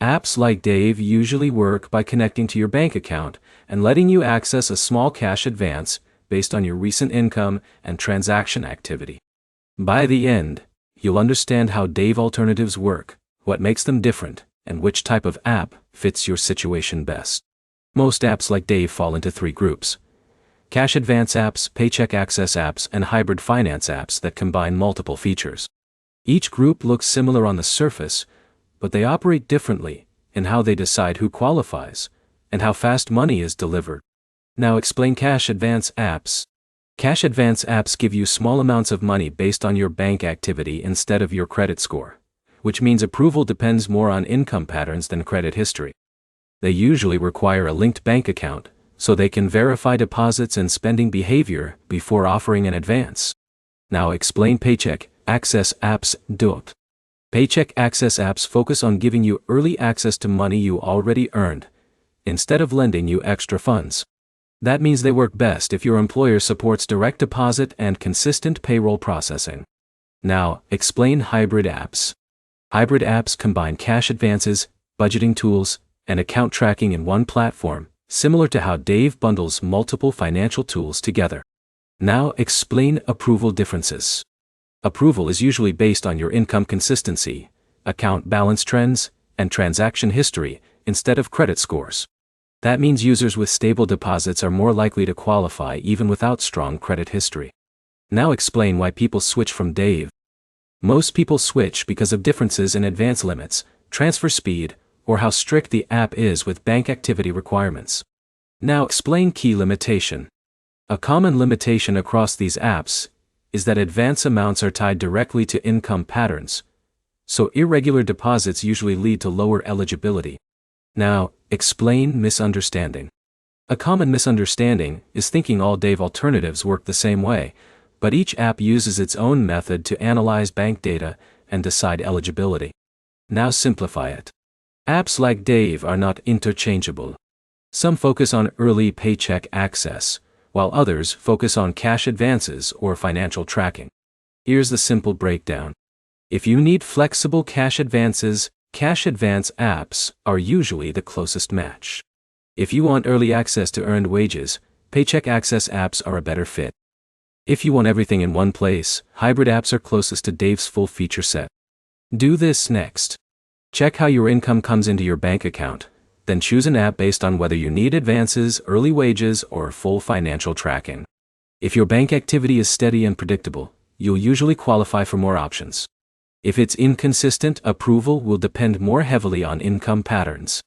Apps like Dave usually work by connecting to your bank account and letting you access a small cash advance based on your recent income and transaction activity. By the end, you'll understand how Dave alternatives work, what makes them different, and which type of app fits your situation best. Most apps like Dave fall into three groups: cash advance apps, paycheck access apps, and hybrid finance apps that combine multiple features. Each group looks similar on the surface, but they operate differently in how they decide who qualifies and how fast money is delivered. Now explain cash advance apps. Cash advance apps give you small amounts of money based on your bank activity instead of your credit score, which means approval depends more on income patterns than credit history. They usually require a linked bank account, so they can verify deposits and spending behavior before offering an advance. Now explain paycheck access apps. Paycheck access apps focus on giving you early access to money you already earned, instead of lending you extra funds. That means they work best if your employer supports direct deposit and consistent payroll processing. Now, explain hybrid apps. Hybrid apps combine cash advances, budgeting tools, and account tracking in one platform, similar to how Dave bundles multiple financial tools together. Now, explain approval differences. Approval is usually based on your income consistency, account balance trends, and transaction history, instead of credit scores. That means users with stable deposits are more likely to qualify even without strong credit history. Now explain why people switch from Dave. Most people switch because of differences in advance limits, transfer speed, or how strict the app is with bank activity requirements. Now explain key limitation. A common limitation across these apps is that advance amounts are tied directly to income patterns, so irregular deposits usually lead to lower eligibility. Now, explain misunderstanding. A common misunderstanding is thinking all Dave alternatives work the same way, but each app uses its own method to analyze bank data and decide eligibility. Now simplify it. Apps like Dave are not interchangeable. Some focus on early paycheck access, while others focus on cash advances or financial tracking. Here's the simple breakdown. If you need flexible cash advances, cash advance apps are usually the closest match. If you want early access to earned wages, paycheck access apps are a better fit. If you want everything in one place, hybrid apps are closest to Dave's full feature set. Do this next. Check how your income comes into your bank account, then choose an app based on whether you need advances, early wages, or full financial tracking. If your bank activity is steady and predictable, you'll usually qualify for more options. If it's inconsistent, approval will depend more heavily on income patterns.